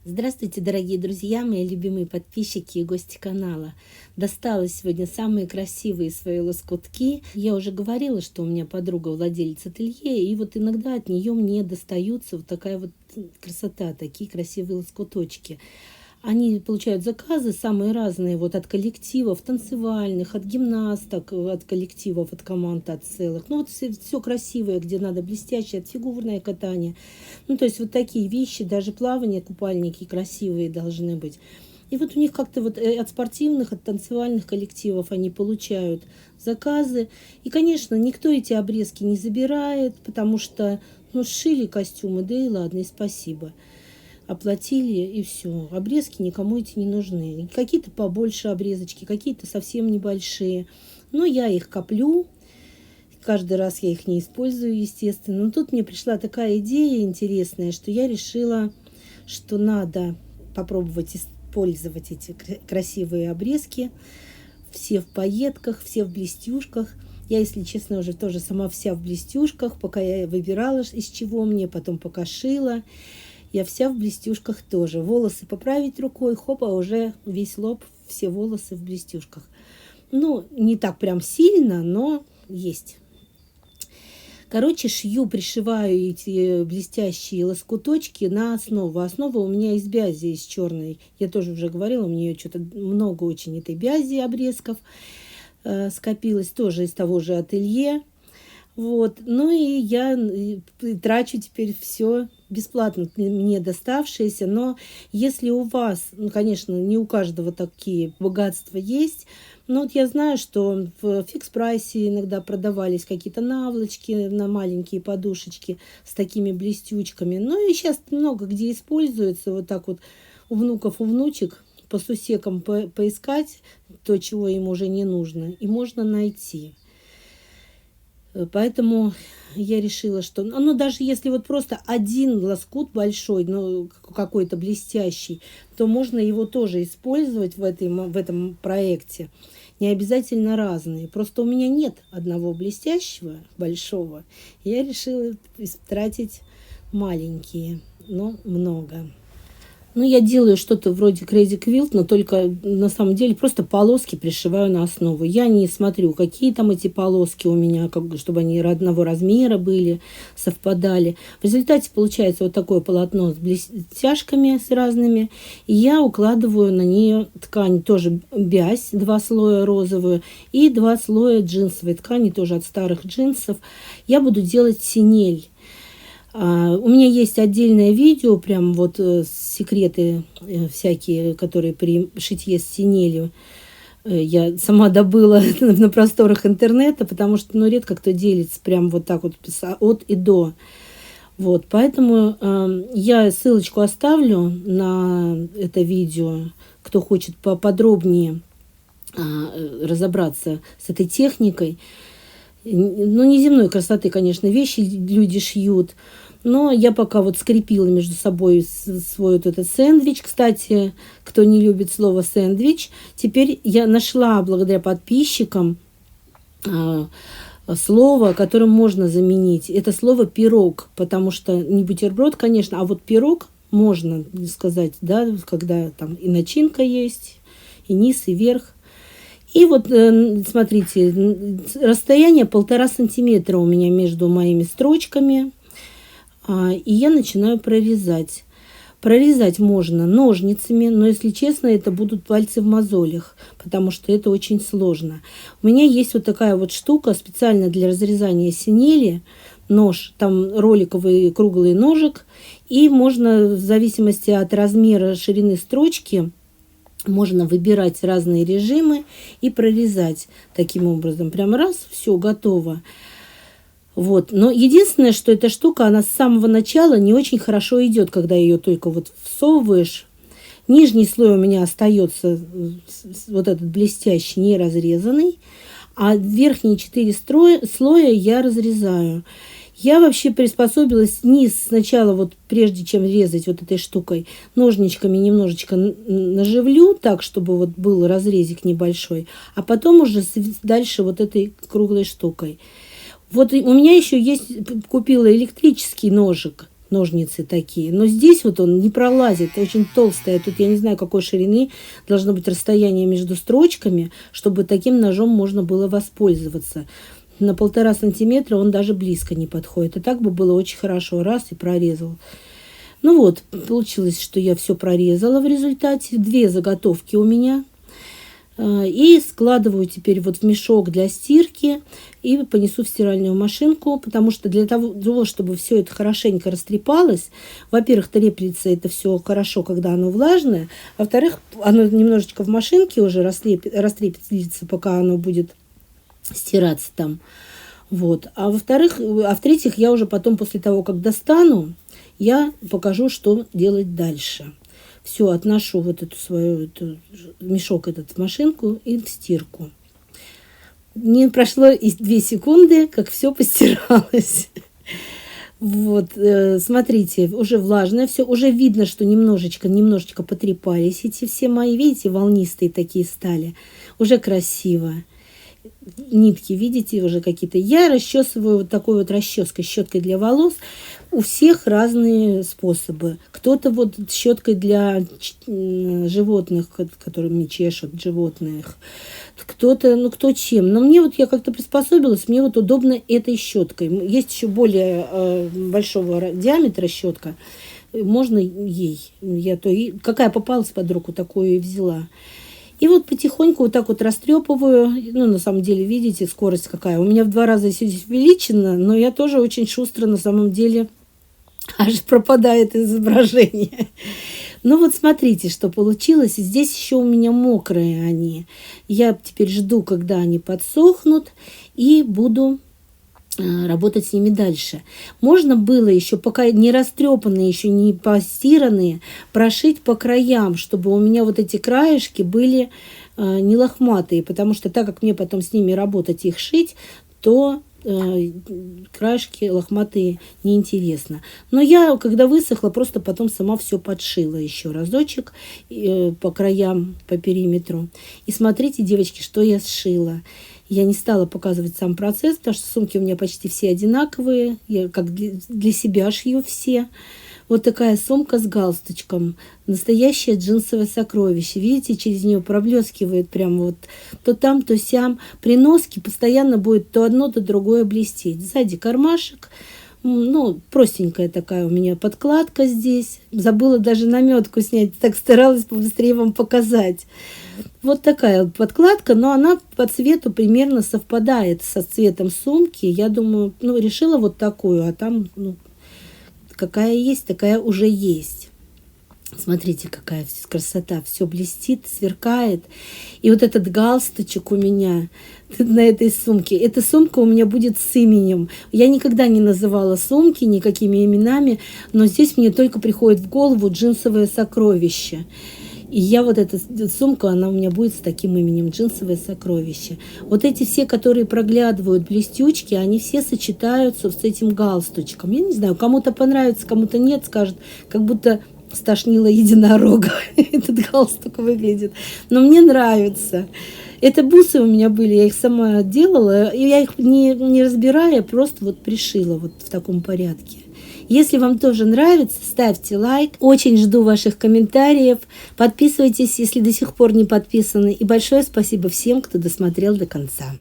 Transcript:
Здравствуйте, дорогие друзья, мои любимые подписчики и гости канала. Достала сегодня самые красивые свои лоскутки. Я уже говорила, что у меня подруга владелец ателье, и вот иногда от нее мне достаются вот такая вот красота, такие красивые лоскуточки. Они получают заказы самые разные, вот от коллективов танцевальных, от гимнасток, от коллективов, от команд, от целых. Ну вот все красивое, где надо блестящее, от фигурное катание. Ну то есть вот такие вещи, даже плавание, купальники красивые должны быть. И вот у них как-то вот от спортивных, от танцевальных коллективов они получают заказы. И, конечно, никто эти обрезки не забирает, потому что, ну, сшили костюмы, да и ладно, и спасибо. Оплатили, и все. Обрезки никому эти не нужны. Какие-то побольше обрезочки, какие-то совсем небольшие. Но я их коплю. Каждый раз я их не использую, естественно. Но тут мне пришла такая идея интересная, что я решила, что надо попробовать использовать эти красивые обрезки. Все в пайетках, все в блестюшках. Я, если честно, уже тоже сама вся в блестюшках. Пока я выбирала, из чего мне, потом пока шила. Я вся в блестюшках тоже. Волосы поправить рукой, хопа, уже весь лоб, все волосы в блестюшках. Ну, не так прям сильно, но есть. Короче, шью, пришиваю эти блестящие лоскуточки на основу. Основа у меня из бязи, из черной. Я тоже уже говорила, у нее что-то много очень этой бязи, обрезков скопилось. Тоже из того же ателье. Вот. Ну и я трачу теперь все бесплатно, мне доставшееся. Но если у вас, ну, конечно, не у каждого такие богатства есть, но вот я знаю, что в фикс-прайсе иногда продавались какие-то наволочки на маленькие подушечки с такими блестючками. Ну и сейчас много где используется вот так вот у внуков, у внучек по сусекам поискать то, чего им уже не нужно, и можно найти. Поэтому я решила, что, ну, даже если вот просто один лоскут большой, ну, какой-то блестящий, то можно его тоже использовать в этом проекте. Не обязательно разные. Просто у меня нет одного блестящего, большого. Я решила тратить маленькие, но много. Ну, я делаю что-то вроде Crazy Quilt, но только на самом деле просто полоски пришиваю на основу. Я не смотрю, какие там эти полоски у меня, чтобы они одного размера были, совпадали. В результате получается вот такое полотно с блестяшками с разными. И я укладываю на нее ткань, тоже бязь, 2 слоя розовую, и 2 слоя джинсовой ткани, тоже от старых джинсов. Я буду делать синель. У меня есть отдельное видео, прям вот секреты всякие, которые при шитье с синелью я сама добыла на просторах интернета, потому что, ну, редко кто делится прям вот так вот от и до. Вот, поэтому я ссылочку оставлю на это видео, кто хочет поподробнее разобраться с этой техникой. Ну, неземной красоты, конечно, вещи люди шьют. Но я пока вот скрепила между собой свой вот этот сэндвич. Кстати, кто не любит слово сэндвич, теперь я нашла благодаря подписчикам слово, которым можно заменить. Это слово пирог, потому что не бутерброд, конечно, а вот пирог можно сказать, да, когда там и начинка есть, и низ, и верх. И вот, смотрите, расстояние 1,5 сантиметра у меня между моими строчками. И я начинаю прорезать. Прорезать можно ножницами, но, если честно, это будут пальцы в мозолях, потому что это очень сложно. У меня есть вот такая вот штука специально для разрезания синели. Нож, там роликовый круглый ножик. И можно в зависимости от размера ширины строчки можно выбирать разные режимы и прорезать таким образом. Прям раз, все, готово. Вот. Но единственное, что эта штука, она с самого начала не очень хорошо идет, когда ее только вот всовываешь. Нижний слой у меня остается вот этот блестящий, не разрезанный, а верхние 4 слоя я разрезаю. Я вообще приспособилась низ сначала, вот прежде чем резать вот этой штукой, ножничками немножечко наживлю так, чтобы вот был разрезик небольшой, а потом уже дальше вот этой круглой штукой. Вот у меня еще есть, купила электрический ножик, ножницы такие. Но здесь вот он не пролазит, очень толстая. Тут я не знаю, какой ширины должно быть расстояние между строчками, чтобы таким ножом можно было воспользоваться. На 1,5 сантиметра он даже близко не подходит. И так бы было очень хорошо. Раз и прорезал. Ну вот, получилось, что я все прорезала в результате. 2 заготовки у меня. И складываю теперь вот в мешок для стирки и понесу в стиральную машинку, потому что для того, чтобы все это хорошенько растрепалось, во-первых, треплется это все хорошо, когда оно влажное, а во-вторых, оно немножечко в машинке уже растреплется, пока оно будет стираться там. Вот. А в-третьих, я уже потом, после того, как достану, я покажу, что делать дальше. Все, отношу вот мешок этот в машинку и в стирку. Не прошло и 2 секунды, как все постиралось. Вот, смотрите, уже влажное все, уже видно, что немножечко потрепались эти все мои, видите, волнистые такие стали. Уже красиво. Нитки, видите, уже какие-то. Я расчесываю вот такой вот расческой, щеткой для волос. У всех разные способы. Кто-то вот щеткой для животных, которыми чешут животных. Кто-то, ну кто чем. Но мне вот, я как-то приспособилась, мне вот удобно этой щеткой. Есть еще более большого диаметра щетка. Можно ей. Какая попалась под руку, такую и взяла. И вот потихоньку вот так вот растрепываю. Ну, на самом деле, видите, скорость какая. У меня в 2 раза здесь увеличена, но я тоже очень шустро на самом деле аж пропадает изображение. Ну вот смотрите, что получилось. Здесь еще у меня мокрые они. Я теперь жду, когда они подсохнут, и буду работать с ними дальше. Можно было еще, пока не растрепанные, еще не постиранные, прошить по краям, чтобы у меня вот эти краешки были не лохматые, потому что так как мне потом с ними работать, их шить, то краешки лохматые неинтересно. Но я, когда высохла, просто потом сама все подшила еще разочек по краям, по периметру. И смотрите, девочки, что я сшила. Я не стала показывать сам процесс, потому что сумки у меня почти все одинаковые. Я как для себя шью все. Вот такая сумка с галстучком. Настоящее джинсовое сокровище. Видите, через нее проблескивает прямо вот то там, то сям. При носке постоянно будет то одно, то другое блестеть. Сзади кармашек. Ну, простенькая такая у меня подкладка здесь. Забыла даже наметку снять. Так старалась побыстрее вам показать. Вот такая вот подкладка, но она по цвету примерно совпадает со цветом сумки. Я думаю, ну, решила вот такую, а там, ну, какая есть, такая уже есть. Смотрите, какая красота. Все блестит, сверкает. И вот этот галстучек у меня на этой сумке. Эта сумка у меня будет с именем. Я никогда не называла сумки никакими именами, но здесь мне только приходит в голову джинсовое сокровище. И я вот эта сумка, она у меня будет с таким именем, джинсовое сокровище. Вот эти все, которые проглядывают блестючки, они все сочетаются с этим галстучком. Я не знаю, кому-то понравится, кому-то нет, скажет, как будто стошнило единорога этот галстук выглядит. Но мне нравится. Это бусы у меня были, я их сама делала, и я их не разбирая, просто вот пришила вот в таком порядке. Если вам тоже нравится, ставьте лайк. Очень жду ваших комментариев. Подписывайтесь, если до сих пор не подписаны. И большое спасибо всем, кто досмотрел до конца.